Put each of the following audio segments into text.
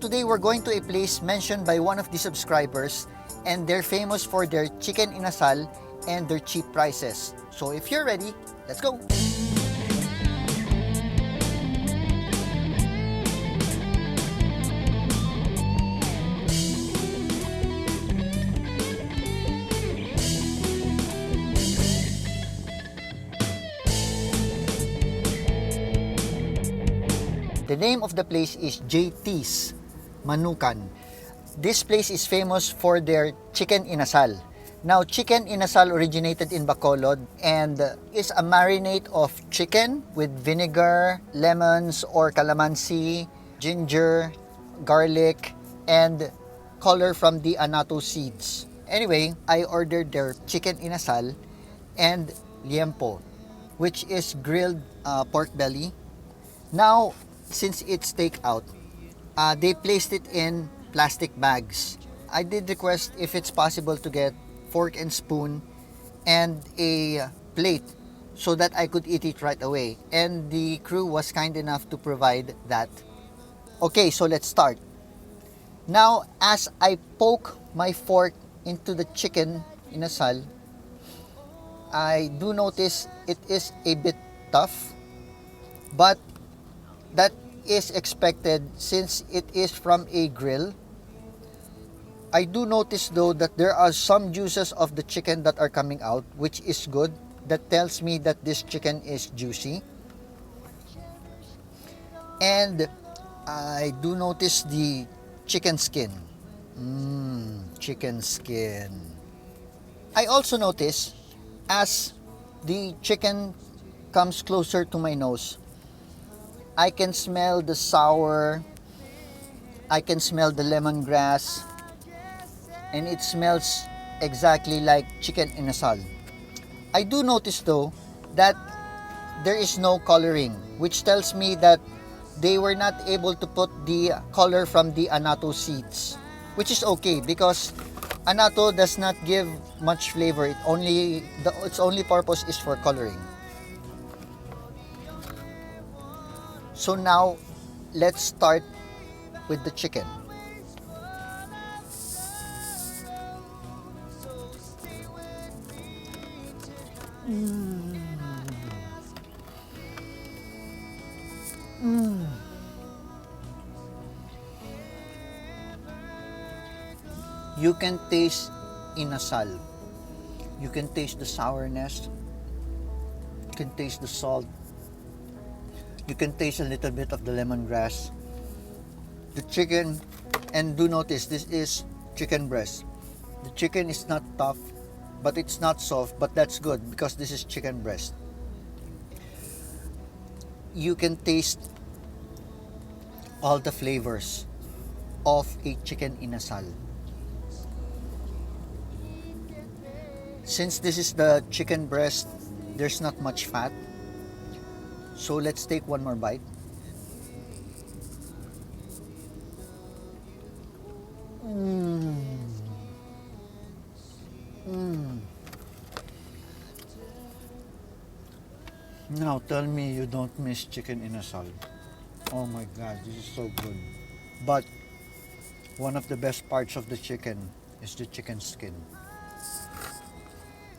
today we're going to a place mentioned by one of the subscribers, and they're famous for their chicken inasal and their cheap prices. So if you're ready, let's go! The name of the place is JTs Manukan. This place is famous for their chicken inasal. Now, chicken inasal originated in Bacolod and is a marinade of chicken with vinegar, lemons or calamansi, ginger, garlic, and color from the annatto seeds. Anyway, I ordered their chicken inasal and liempo, which is grilled pork belly. Now, since it's takeout, they placed it in plastic bags. I did request if it's possible to get fork and spoon and a plate so that I could eat it right away. And the crew was kind enough to provide that. Okay, so let's start. Now, as I poke my fork into the chicken inasal, I do notice it is a bit tough, but that is expected since it is from a grill. I do notice though that there are some juices of the chicken that are coming out, which is good. That tells me that this chicken is juicy. And I do notice the chicken skin. Chicken skin. I also notice as the chicken comes closer to my nose, I can smell the sour, I can smell the lemongrass, and it smells exactly like chicken inasal. I do notice though that there is no coloring, which tells me that they were not able to put the color from the annatto seeds, which is okay because annatto does not give much flavor. Its only purpose is for coloring. So now, let's start with the chicken. You can taste inasal. You can taste the sourness. You can taste the salt. You can taste a little bit of the lemongrass. The chicken, and do notice this is chicken breast. The chicken is not tough, but it's not soft, but that's good because this is chicken breast. You can taste all the flavors of a chicken inasal. Since this is the chicken breast, there's not much fat. So let's take one more bite. Now tell me you don't miss chicken inasal. Oh my god, this is so good. But one of the best parts of the chicken is the chicken skin.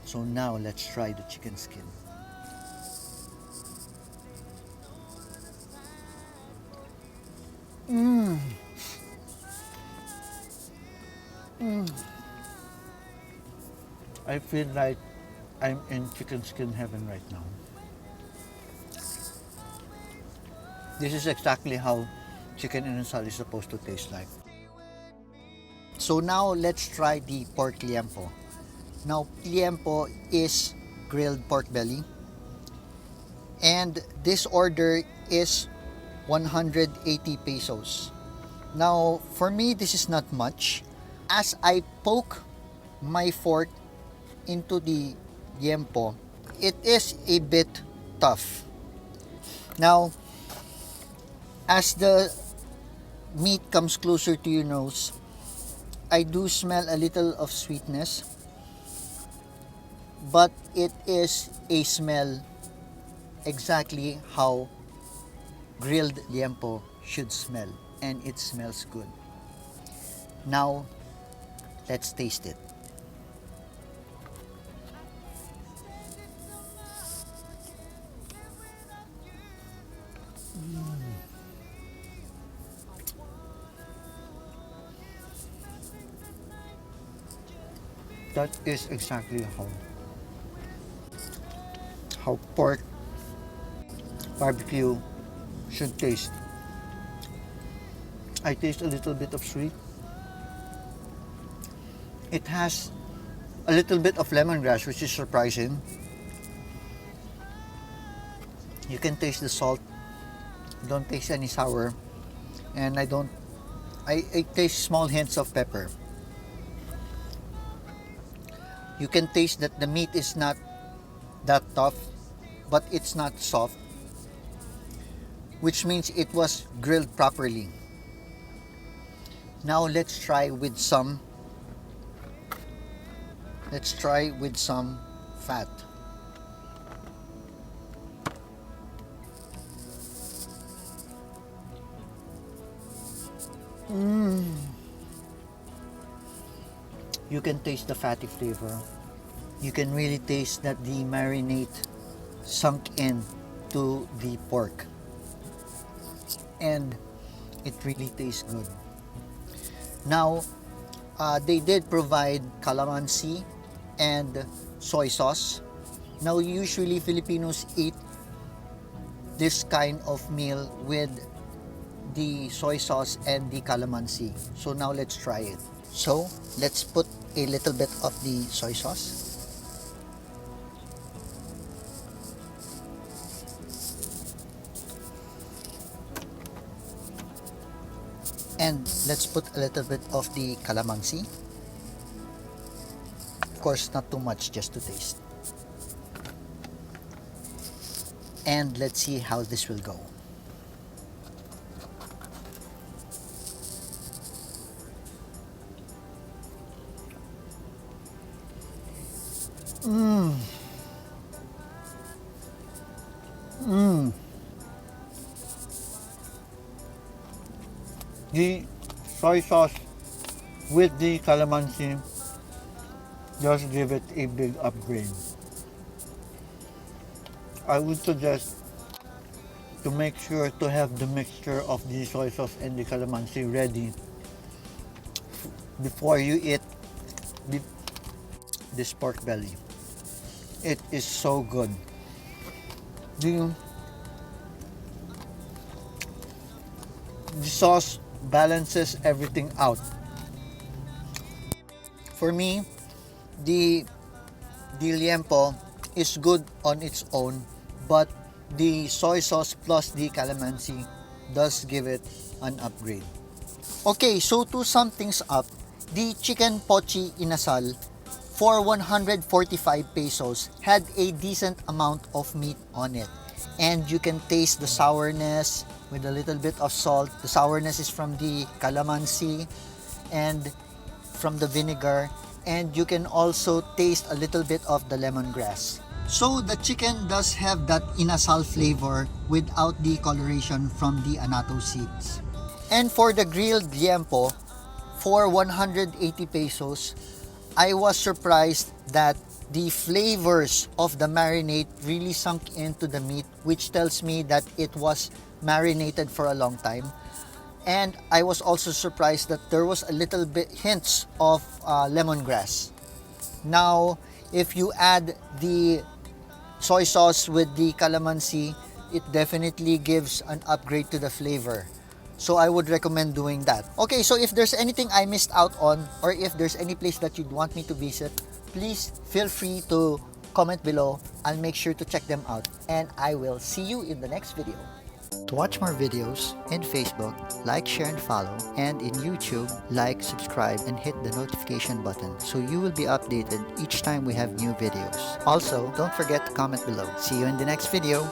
So now let's try the chicken skin. I feel like I'm in chicken skin heaven right now. This is exactly how chicken inasal is supposed to taste like. So now let's try the pork liempo. Now, liempo is grilled pork belly. And this order is 180 pesos. Now, for me, this is not much. As I poke my fork into the liempo, it is a bit tough. Now, as the meat comes closer to your nose, I do smell a little of sweetness, but it is a smell exactly how grilled liempo should smell. and it smells good. Now, let's taste it. That is exactly how pork barbecue should taste. I taste a little bit of sweet. It has a little bit of lemongrass, which is surprising. You can taste the salt. Don't taste any sour, and I taste small hints of pepper. You can taste that the meat is not that tough, but it's not soft, which means it was grilled properly. Now let's try with some fat. You can taste the fatty flavor. You can really taste that the marinade sunk in to the pork, and it really tastes good. Now, they did provide calamansi and soy sauce. Now, usually Filipinos eat this kind of meal with the soy sauce and the calamansi. So now let's try it. So let's put a little bit of the soy sauce. And let's put a little bit of the calamansi. Of course, not too much, just to taste. And let's see how this will go. The soy sauce with the calamansi just give it a big upgrade. I would suggest to make sure to have the mixture of the soy sauce and the calamansi ready before you eat this pork belly. It is so good. The sauce balances everything out. For me, the Liempo is good on its own, but the soy sauce plus the calamansi does give it an upgrade. Okay, so to sum things up, the chicken pochi inasal for 145 pesos had a decent amount of meat on it. And you can taste the sourness with a little bit of salt. The sourness is from the calamansi and from the vinegar. And you can also taste a little bit of the lemongrass. So the chicken does have that inasal flavor without the coloration from the annatto seeds. And for the grilled liempo, for 180 pesos, I was surprised that the flavors of the marinade really sunk into the meat, which tells me that it was marinated for a long time. And I was also surprised that there was a little bit hints of lemongrass. Now, if you add the soy sauce with the calamansi, it definitely gives an upgrade to the flavor. So I would recommend doing that. Okay, so if there's anything I missed out on, or if there's any place that you'd want me to visit, please feel free to comment below. I'll make sure to check them out. And I will see you in the next video. To watch more videos in Facebook, like, share, and follow. And in YouTube, like, subscribe, and hit the notification button so you will be updated each time we have new videos. Also, don't forget to comment below. See you in the next video.